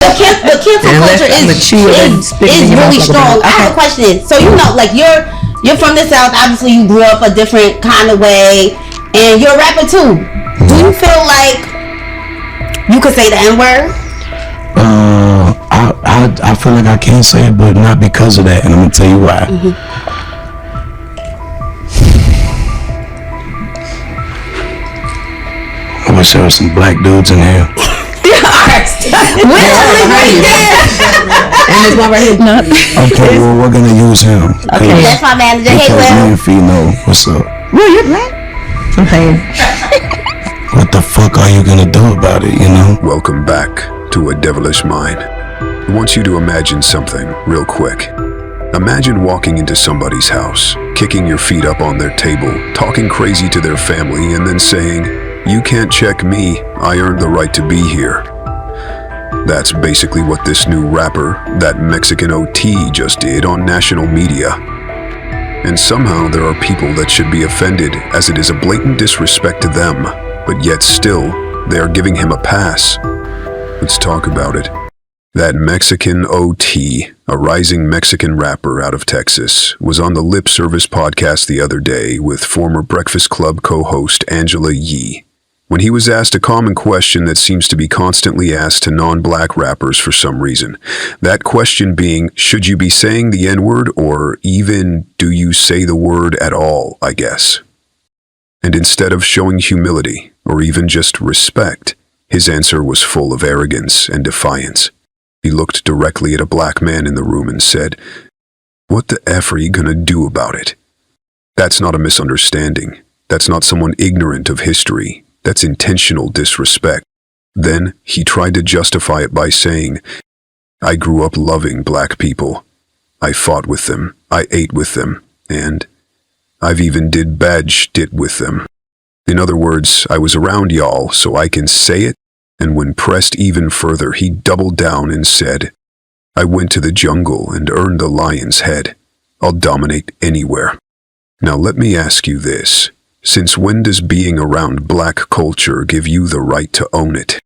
The cancel culture is really strong. I have a question. So like you're from the South. Obviously, you grew up a different kind of way, and you're a rapper too. Do you feel like you could say the N-word? I feel like I can say it, but not because of that, and I'm gonna tell you why. I wish there were some black dudes in here. And this one right here. No. Okay, well, we're gonna use him. Okay, that's my manager. Hey, Will. Me and Fee know what's up. Will, you're black? I'm paying. What the fuck are you gonna do about it, Welcome back to A Devilish Mind. I want you to imagine something real quick. Imagine walking into somebody's house, kicking your feet up on their table, talking crazy to their family, and then saying, "You can't check me, I earned the right to be here." That's basically what this new rapper, that Mexican OT, just did on national media. And somehow there are people that should be offended, as it is a blatant disrespect to them, but yet still, they are giving him a pass. Let's talk about it. That Mexican OT, a rising Mexican rapper out of Texas, was on the Lip Service podcast the other day with former Breakfast Club co-host Angela Yee. When he was asked a common question that seems to be constantly asked to non-black rappers for some reason, that question being, should you be saying the N-word, or even do you say the word at all, I guess? And instead of showing humility, or even just respect, his answer was full of arrogance and defiance. He looked directly at a black man in the room and said, "What the F are you gonna do about it?" That's not a misunderstanding. That's not someone ignorant of history. That's intentional disrespect. Then he tried to justify it by saying, "I grew up loving black people. I fought with them. I ate with them. And I've even did bad shit with them. In other words, I was around y'all, so I can say it." And when pressed even further, he doubled down and said, "I went to the jungle and earned the lion's head. I'll dominate anywhere." Now let me ask you this. Since when does being around black culture give you the right to own it?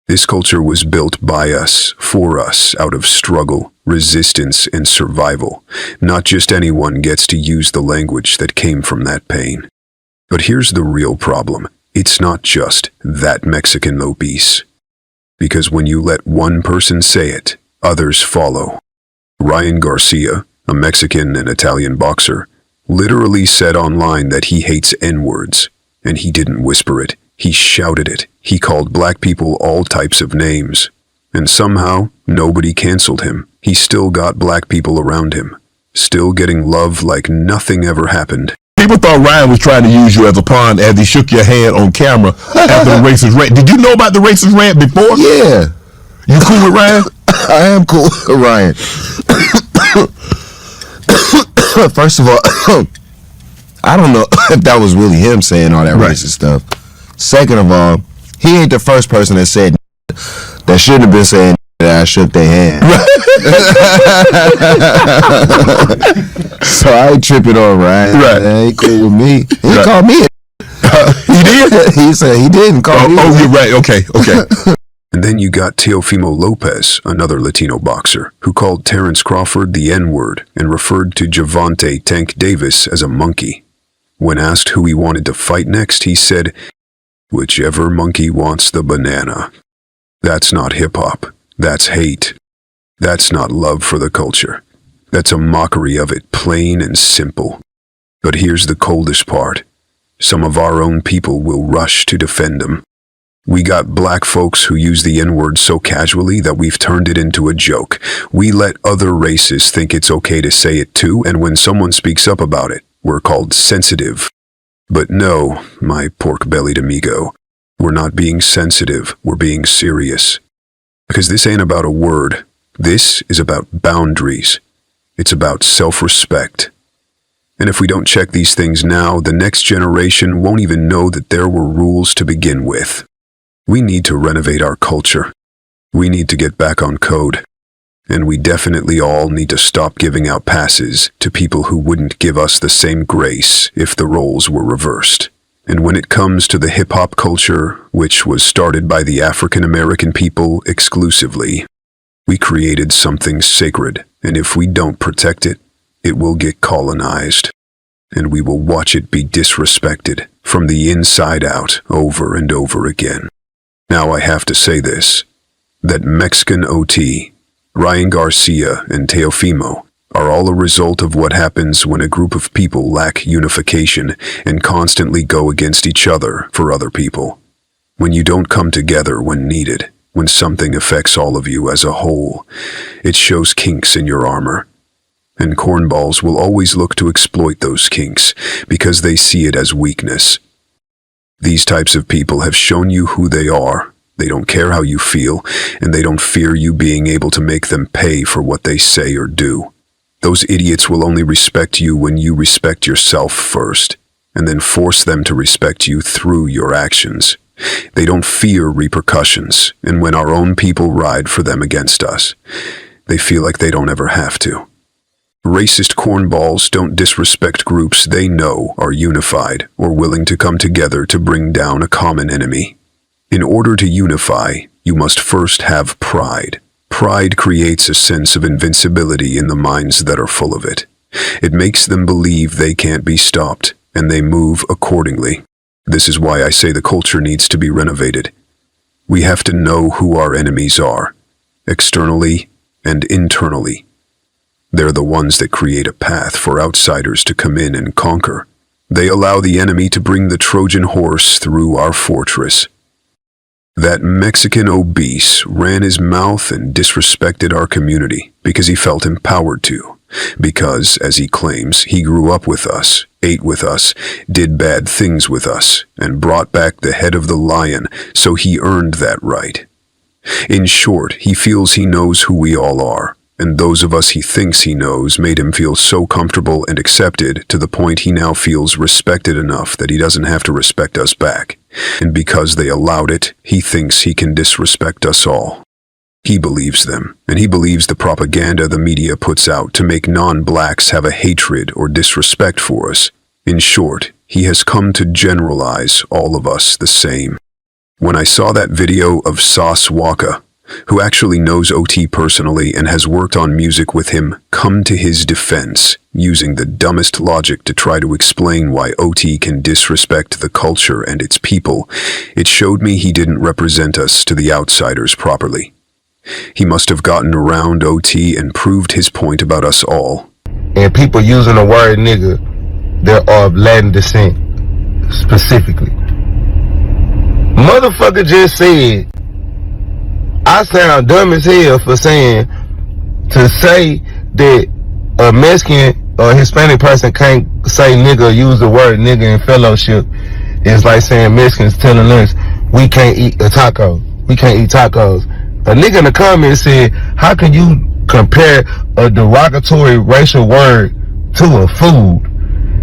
This culture was built by us, for us, out of struggle, resistance, and survival. Not just anyone gets to use the language that came from that pain. But here's the real problem. It's not just that Mexican obese. Because when you let one person say it, others follow. Ryan Garcia, a Mexican and Italian boxer, literally said online that he hates N-words. And he didn't whisper it, he shouted it. He called black people all types of names. And somehow, nobody canceled him. He still got black people around him. Still getting love like nothing ever happened. People thought Ryan was trying to use you as a pawn as he shook your hand on camera after the racist rant. Did you know about the racist rant before? Yeah. You cool with Ryan? I am cool with Ryan. First of all, I don't know if that was really him saying all that racist stuff. Second of all, he ain't the first person that said that shouldn't have been saying that I shook their hand. So I ain't tripping on Ryan. Right. He ain't cool with me. He called me he did? He said he didn't call me. Oh, you're right. Okay. And then you got Teofimo Lopez, another Latino boxer, who called Terrence Crawford the N-word and referred to Javante Tank Davis as a monkey. When asked who he wanted to fight next, he said, "Whichever monkey wants the banana." That's not hip-hop. That's hate. That's not love for the culture. That's a mockery of it, plain and simple. But here's the coldest part. Some of our own people will rush to defend them. We got black folks who use the N-word so casually that we've turned it into a joke. We let other races think it's okay to say it too, and when someone speaks up about it, we're called sensitive. But no, my pork-bellied amigo, we're not being sensitive, we're being serious. Because this ain't about a word. This is about boundaries. It's about self-respect. And if we don't check these things now, the next generation won't even know that there were rules to begin with. We need to renovate our culture. We need to get back on code. And we definitely all need to stop giving out passes to people who wouldn't give us the same grace if the roles were reversed. And when it comes to the hip-hop culture, which was started by the African American people exclusively, We created something sacred, and if we don't protect it, it will get colonized. And we will watch it be disrespected from the inside out over and over again. Now I have to say this, that Mexican OT, Ryan Garcia, and Teofimo are all a result of what happens when a group of people lack unification and constantly go against each other for other people. When you don't come together when needed, when something affects all of you as a whole, it shows kinks in your armor. And cornballs will always look to exploit those kinks because they see it as weakness. These types of people have shown you who they are. They don't care how you feel, and they don't fear you being able to make them pay for what they say or do. Those idiots will only respect you when you respect yourself first, and then force them to respect you through your actions. They don't fear repercussions, and when our own people ride for them against us, they feel like they don't ever have to. Racist cornballs don't disrespect groups they know are unified or willing to come together to bring down a common enemy. In order to unify, you must first have pride. Pride creates a sense of invincibility in the minds that are full of it. It makes them believe they can't be stopped, and they move accordingly. This is why I say the culture needs to be renovated. We have to know who our enemies are, externally and internally. They're the ones that create a path for outsiders to come in and conquer. They allow the enemy to bring the Trojan horse through our fortress. That Mexican obese ran his mouth and disrespected our community because he felt empowered to. Because, as he claims, he grew up with us, ate with us, did bad things with us, and brought back the head of the lion, so he earned that right. In short, he feels he knows who we all are, and those of us he thinks he knows made him feel so comfortable and accepted to the point he now feels respected enough that he doesn't have to respect us back. And because they allowed it, he thinks he can disrespect us all. He believes them, and he believes the propaganda the media puts out to make non-blacks have a hatred or disrespect for us. In short, he has come to generalize all of us the same. When I saw that video of Sauce Walka, who actually knows OT personally and has worked on music with him, come to his defense, using the dumbest logic to try to explain why OT can disrespect the culture and its people, it showed me he didn't represent us to the outsiders properly. He must have gotten around OT and proved his point about us all. And people using the word nigga, they're of Latin descent, specifically. Motherfucker just said, I sound dumb as hell for saying, to say that a Mexican or Hispanic person can't say nigga or use the word nigga in fellowship is like saying Mexicans telling us we can't eat a taco. We can't eat tacos. A nigga in the comments said, how can you compare a derogatory racial word to a food?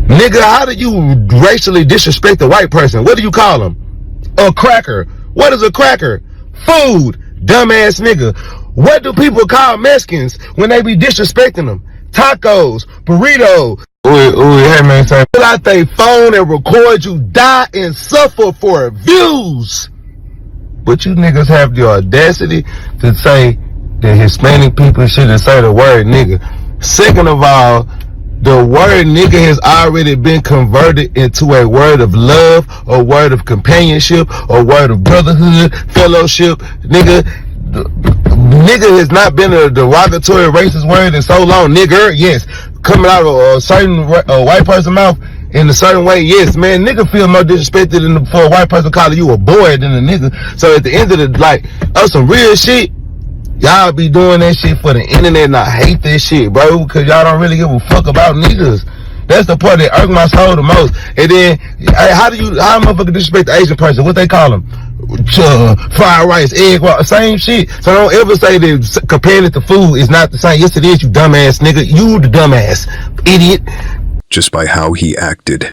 Nigga, how do you racially disrespect a white person? What do you call them? A cracker. What is a cracker? Food. Dumbass nigga. What do people call Mexicans when they be disrespecting them? Tacos, burritos. Hey man, pull out their phone and record you die and suffer for views. But you niggas have the audacity to say that Hispanic people shouldn't say the word nigga. Second of all, the word nigga has already been converted into a word of love, a word of companionship, a word of brotherhood, fellowship. Nigga has not been a derogatory racist word in so long. Nigger, yes. Coming out of a certain white person's mouth in a certain way, yes, man. Nigga feel more disrespected for a white person calling you a boy than a nigga. So at the end of the, some real shit, y'all be doing that shit for the internet, and I hate this shit, bro, because y'all don't really give a fuck about niggas. That's the part that irks my soul the most. And then, how a motherfucker disrespect the Asian person? What they call them? Fried rice, egg, same shit. So don't ever say that comparing it to food is not the same. Yes, it is, you dumbass nigga. You the dumbass idiot. Just by how he acted.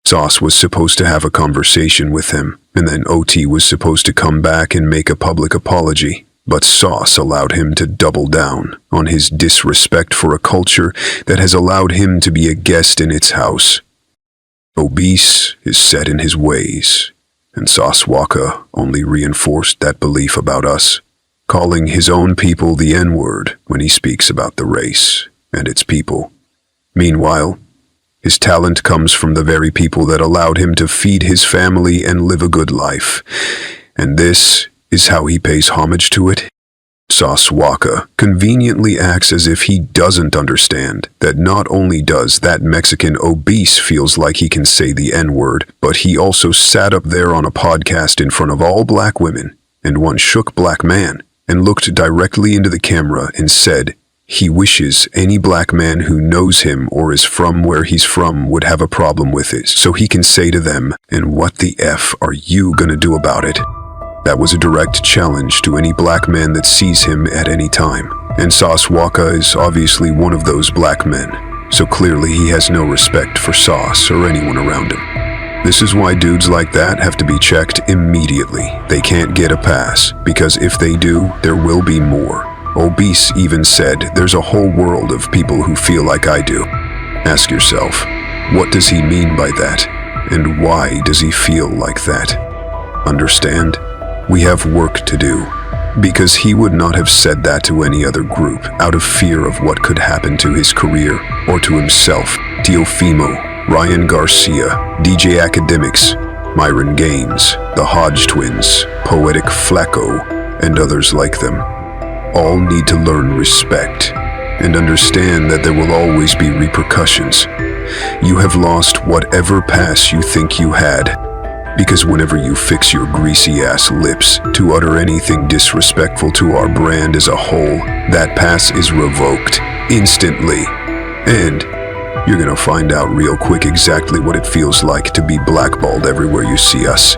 Sauce was supposed to have a conversation with him, and then OT was supposed to come back and make a public apology. But Sauce allowed him to double down on his disrespect for a culture that has allowed him to be a guest in its house. Obese is set in his ways, and Sauce Walka only reinforced that belief about us. calling his own people the N-word when he speaks about the race and its people. Meanwhile, his talent comes from the very people that allowed him to feed his family and live a good life. And this is how he pays homage to it. Sauce Walka conveniently acts as if he doesn't understand that not only does that Mexican obese feels like he can say the N-word, but he also sat up there on a podcast in front of all black women and one shook black man and looked directly into the camera and said he wishes any black man who knows him or is from where he's from would have a problem with it, so he can say to them, "And what the F are you gonna do about it?" That was a direct challenge to any black man that sees him at any time. And Sauce Walka is obviously one of those black men, so clearly he has no respect for Sauce or anyone around him. This is why dudes like that have to be checked immediately. They can't get a pass, because if they do, there will be more. Obese even said, "There's a whole world of people who feel like I do." Ask yourself, what does he mean by that? And why does he feel like that? Understand? We have work to do, because he would not have said that to any other group out of fear of what could happen to his career or to himself. Teofimo, Ryan Garcia, DJ Academics, Myron Gaines, the Hodge Twins, Poetic Flacco, and others like them all need to learn respect and understand that there will always be repercussions. You have lost whatever pass you think you had, because whenever you fix your greasy ass lips to utter anything disrespectful to our brand as a whole, that pass is revoked instantly. And you're gonna find out real quick exactly what it feels like to be blackballed everywhere you see us.